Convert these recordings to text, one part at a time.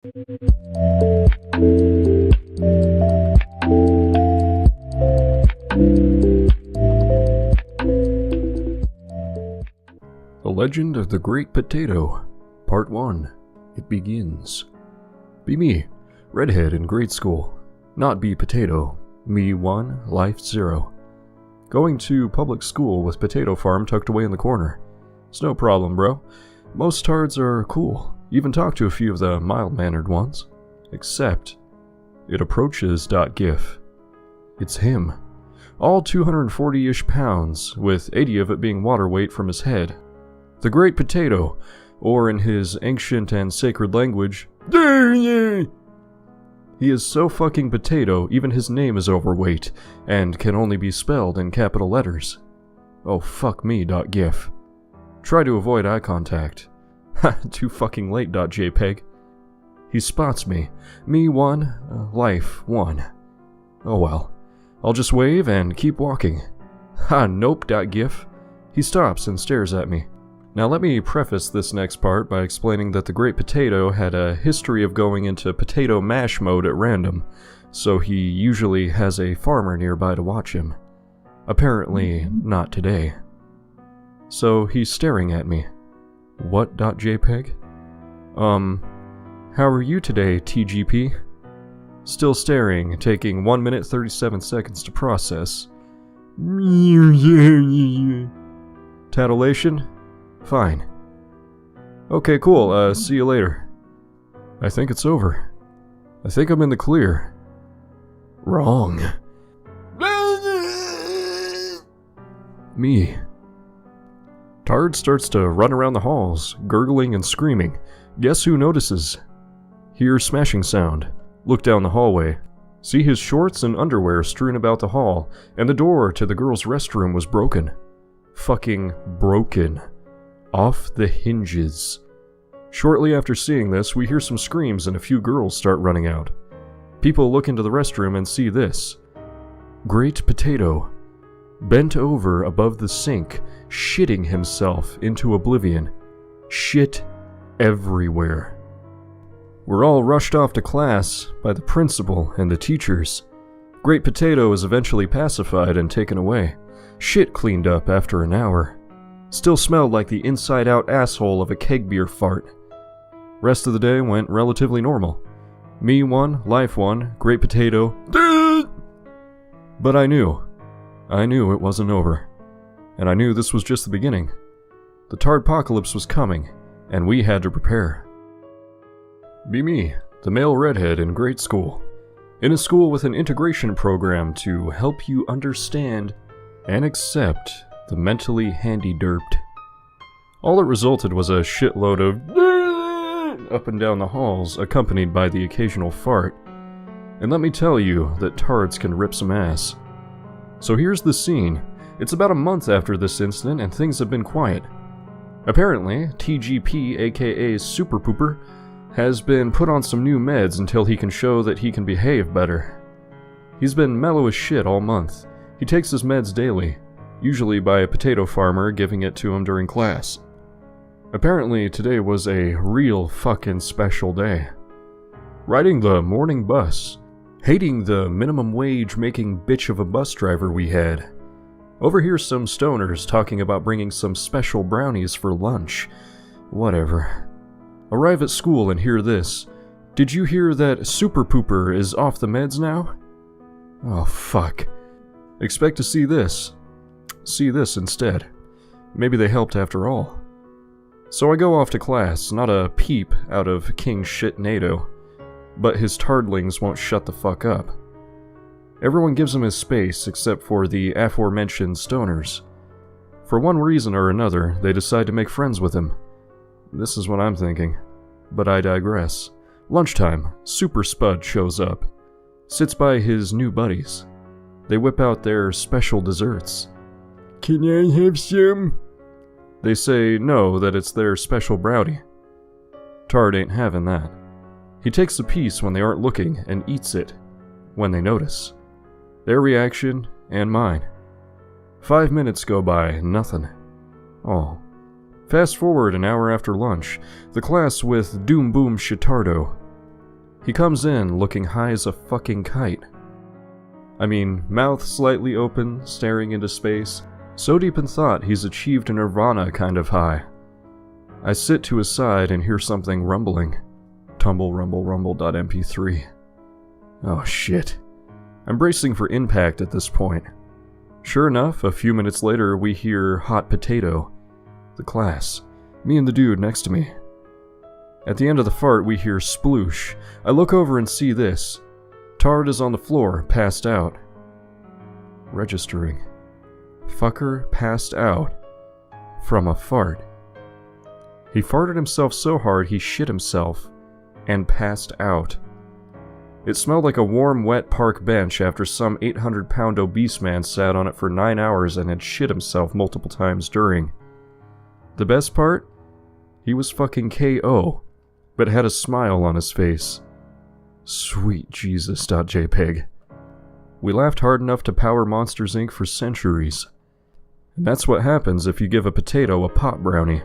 The Legend of the Great Potato, Part 1. It begins. Be me, redhead in grade school. Not be potato. Me 1, life 0. Going to public school with potato farm tucked away in the corner. It's no problem, bro. Most tards are cool. Even talk to a few of the mild-mannered ones. Except, it approaches .gif. It's him. All 240-ish pounds, with 80 of it being water weight from his head. The Great Potato, or in his ancient and sacred language, he is so fucking potato, even his name is overweight, and can only be spelled in capital letters. Oh fuck me, .gif. Try to avoid eye contact. Ha, too fucking late, .jpeg. He spots me. Me 1, life 1. Oh well. I'll just wave and keep walking. Ha, nope, .gif. He stops and stares at me. Now let me preface this next part by explaining that the Great Potato had a history of going into potato mash mode at random, so he usually has a farmer nearby to watch him. Apparently, not today. So he's staring at me. What, .jpeg? How are you today, TGP? Still staring, taking 1 minute 37 seconds to process. Tatillation? Fine. Okay, cool, see you later. I think it's over. I think I'm in the clear. Wrong. Me. Tard starts to run around the halls, gurgling and screaming. Guess who notices? Hear smashing sound. Look down the hallway. See his shorts and underwear strewn about the hall, and the door to the girls' restroom was broken. Fucking broken. Off the hinges. Shortly after seeing this, we hear some screams and a few girls start running out. People look into the restroom and see this. Great Potato, bent over above the sink, shitting himself into oblivion. Shit everywhere. We're all rushed off to class by the principal and the teachers. Great Potato is eventually pacified and taken away. Shit cleaned up after an hour. Still smelled like the inside-out asshole of a keg beer fart. Rest of the day went relatively normal. Me 1, life 1, Great Potato. But I knew it wasn't over. And I knew this was just the beginning. The Tardpocalypse was coming, and we had to prepare. Be me, the male redhead in grade school. In a school with an integration program to help you understand and accept the mentally handy-derped. All it resulted was a shitload of up and down the halls, accompanied by the occasional fart. And let me tell you that tards can rip some ass. So here's the scene. It's about a month after this incident and things have been quiet. Apparently, TGP, aka Super Pooper, has been put on some new meds until he can show that he can behave better. He's been mellow as shit all month. He takes his meds daily, usually by a potato farmer giving it to him during class. Apparently, today was a real fucking special day. Riding the morning bus, hating the minimum wage making bitch of a bus driver we had. Overhear some stoners talking about bringing some special brownies for lunch. Whatever. Arrive at school and hear this. Did you hear that Super Pooper is off the meds now? Oh fuck. Expect to see this. See this instead. Maybe they helped after all. So I go off to class, not a peep out of king shit NATO. But his tardlings won't shut the fuck up. Everyone gives him his space except for the aforementioned stoners. For one reason or another, they decide to make friends with him. This is what I'm thinking. But I digress. Lunchtime, Super Spud shows up. Sits by his new buddies. They whip out their special desserts. Can I have some? They say no, that it's their special brownie. Tard ain't having that. He takes a piece when they aren't looking and eats it when they notice. Their reaction and mine. 5 minutes go by, nothing. Oh. Fast forward an hour after lunch, the class with Doom Boom Shitardo. He comes in looking high as a fucking kite. I mean, mouth slightly open, staring into space, so deep in thought he's achieved a nirvana kind of high. I sit to his side and hear something rumbling. Tumble rumble rumble.mp3. Oh shit. I'm bracing for impact at this point. Sure enough, a few minutes later we hear hot potato. The class. Me and the dude next to me. At the end of the fart we hear sploosh. I look over and see this. Tard is on the floor, passed out. Registering. Fucker passed out. From a fart. He farted himself so hard he shit himself. And passed out. It smelled like a warm, wet park bench after some 800-pound obese man sat on it for 9 hours and had shit himself multiple times during. The best part? He was fucking KO, but had a smile on his face. Sweet Jesus.jpg. We laughed hard enough to power Monsters Inc. for centuries. And that's what happens if you give a potato a pot brownie.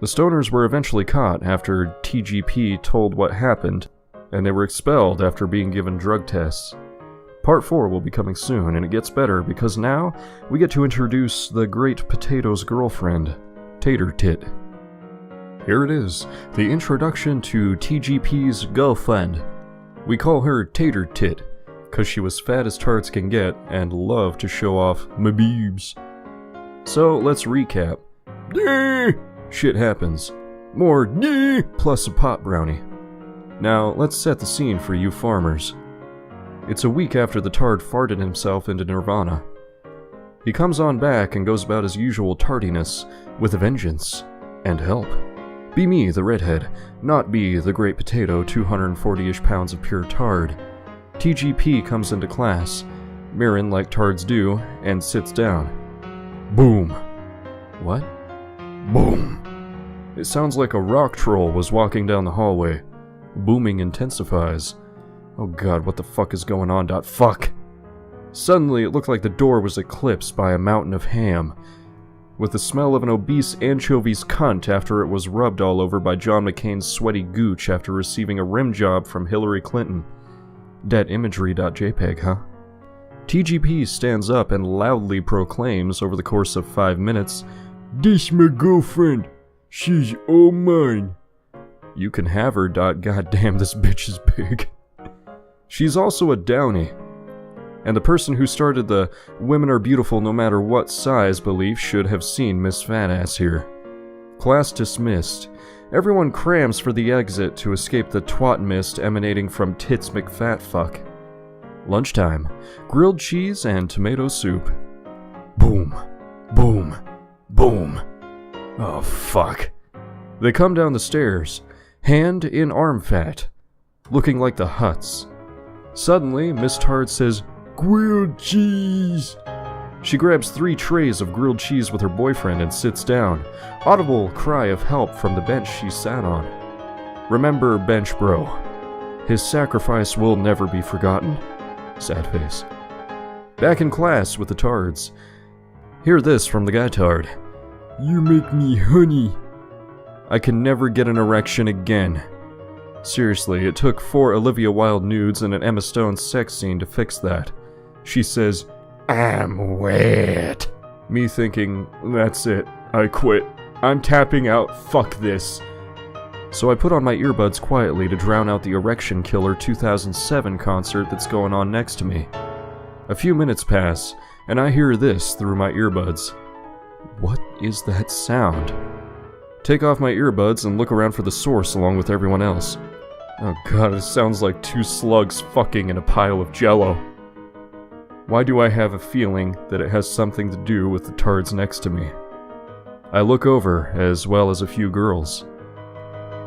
The stoners were eventually caught after TGP told what happened, and they were expelled after being given drug tests. Part 4 will be coming soon, and it gets better because now we get to introduce the great potato's girlfriend, Tater Tit. Here it is, the introduction to TGP's girlfriend. We call her Tater Tit, cause she was fat as tarts can get and loved to show off my boobs. So let's recap. Shit happens. More plus a pot brownie. Now, let's set the scene for you farmers. It's a week after the tard farted himself into nirvana. He comes on back and goes about his usual tardiness, with a vengeance, and help. Be me, the redhead, not be the great potato, 240-ish pounds of pure tard. TGP comes into class, mirroring like tards do, and sits down. Boom. What? Boom. It sounds like a rock troll was walking down the hallway. Booming intensifies. Oh god, what the fuck is going on? Fuck! Suddenly, it looked like the door was eclipsed by a mountain of ham, with the smell of an obese anchovy's cunt after it was rubbed all over by John McCain's sweaty gooch after receiving a rim job from Hillary Clinton. Dat imagery.jpg, huh? TGP stands up and loudly proclaims over the course of 5 minutes, "This my girlfriend. She's all mine." You can have her. Goddamn, this bitch is big. She's also a downy. And the person who started the women are beautiful no matter what size belief should have seen Miss Fatass here. Class dismissed. Everyone crams for the exit to escape the twat mist emanating from Tits McFatfuck. Lunchtime. Grilled cheese and tomato soup. Boom. Boom. Boom. Oh, fuck. They come down the stairs, hand in arm fat, looking like the Huts. Suddenly, Miss Tard says, "Grilled cheese!" She grabs 3 trays of grilled cheese with her boyfriend and sits down. Audible cry of help from the bench she sat on. Remember bench bro. His sacrifice will never be forgotten. Sad face. Back in class with the Tards. Hear this from the guy Tard. "You make me honey. I can never get an erection again." Seriously, it took 4 Olivia Wilde nudes and an Emma Stone sex scene to fix that. She says, "I'm wet." Me thinking, that's it, I quit. I'm tapping out, fuck this. So I put on my earbuds quietly to drown out the Erection Killer 2007 concert that's going on next to me. A few minutes pass, and I hear this through my earbuds. What is that sound? Take off my earbuds and look around for the source along with everyone else. Oh god, it sounds like 2 slugs fucking in a pile of jello. Why do I have a feeling that it has something to do with the Tards next to me? I look over, as well as a few girls.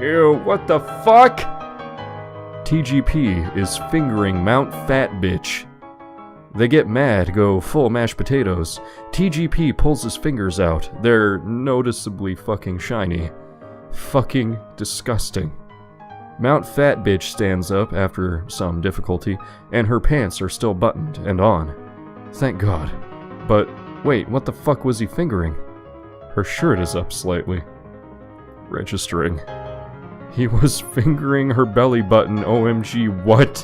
Ew, what the fuck? TGP is fingering Mount Fat Bitch. They get mad, go full mashed potatoes. TGP pulls his fingers out. They're noticeably fucking shiny. Fucking disgusting. Mount Fat Bitch stands up after some difficulty, and her pants are still buttoned and on. Thank God. But wait, what the fuck was he fingering? Her shirt is up slightly. Registering. He was fingering her belly button, OMG, what?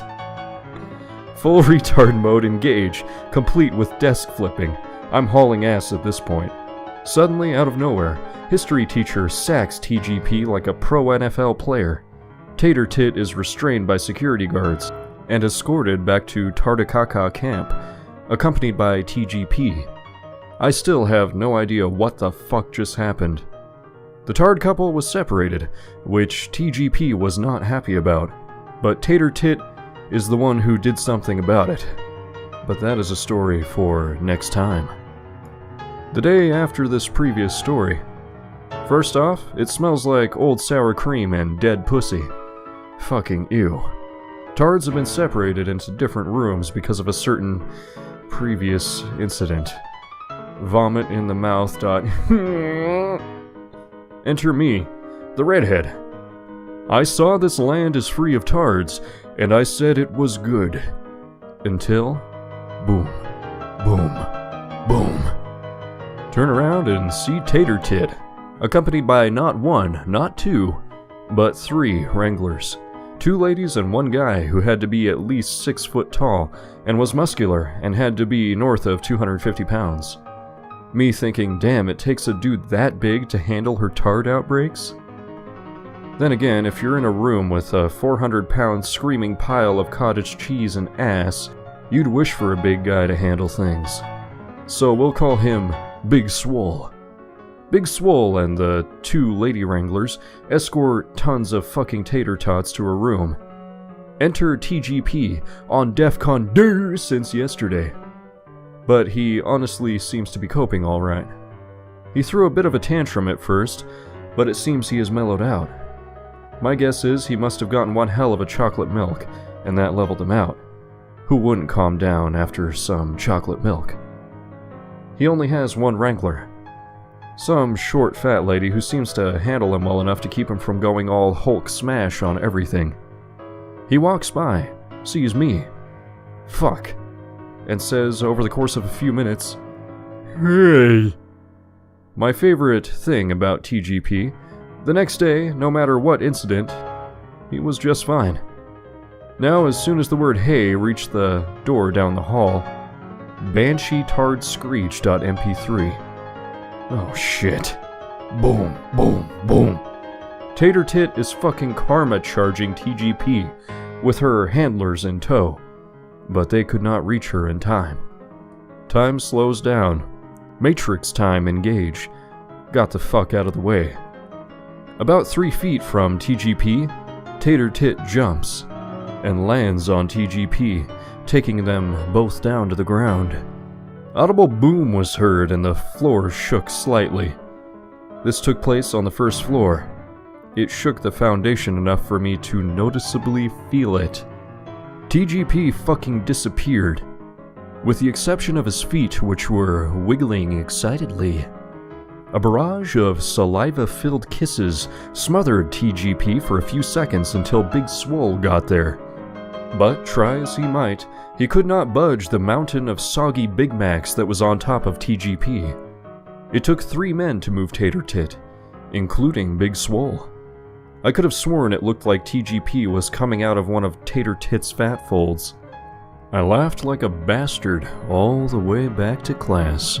Full retard mode engage, complete with desk flipping. I'm hauling ass at this point. Suddenly, out of nowhere, history teacher sacks TGP like a pro NFL player. Tater Tit is restrained by security guards and escorted back to Tardakaka camp, accompanied by TGP. I still have no idea what the fuck just happened. The Tard couple was separated, which TGP was not happy about, but Tater Tit is the one who did something about it. But that is a story for next time. The day after this previous story. First off, it smells like old sour cream and dead pussy. Fucking ew. Tards have been separated into different rooms because of a certain previous incident. Vomit in the mouth. Enter me, the redhead. I saw this land is free of tards, and I said it was good. Until, boom, boom, boom. Turn around and see Tater Tit, accompanied by not one, not two, but 3 wranglers. 2 ladies and 1 guy who had to be at least 6 foot tall and was muscular and had to be north of 250 pounds. Me thinking, damn, it takes a dude that big to handle her tard outbreaks? Then again, if you're in a room with a 400-pound screaming pile of cottage cheese and ass, you'd wish for a big guy to handle things. So we'll call him Big Swole. Big Swole and the 2 lady wranglers escort tons of fucking tater tots to a room. Enter TGP on DEFCON D since yesterday. But he honestly seems to be coping alright. He threw a bit of a tantrum at first, but it seems he has mellowed out. My guess is he must have gotten one hell of a chocolate milk, and that leveled him out. Who wouldn't calm down after some chocolate milk? He only has 1 wrangler. Some short fat lady who seems to handle him well enough to keep him from going all Hulk smash on everything. He walks by, sees me. Fuck. And says over the course of a few minutes, "Hey." My favorite thing about TGP, the next day, no matter what incident, he was just fine. Now, as soon as the word hey reached the door down the hall, Banshee Tard Screech.mp3. Oh shit. Boom, boom, boom. Tater Tit is fucking karma charging TGP with her handlers in tow, but they could not reach her in time. Time slows down. Matrix time engage. Got the fuck out of the way. About 3 feet from TGP, Tater Tit jumps and lands on TGP, taking them both down to the ground. Audible boom was heard and the floor shook slightly. This took place on the first floor. It shook the foundation enough for me to noticeably feel it. TGP fucking disappeared, with the exception of his feet, which were wiggling excitedly. A barrage of saliva-filled kisses smothered TGP for a few seconds until Big Swole got there. But, try as he might, he could not budge the mountain of soggy Big Macs that was on top of TGP. It took 3 men to move Tater Tit, including Big Swole. I could have sworn it looked like TGP was coming out of one of Tater Tit's fat folds. I laughed like a bastard all the way back to class.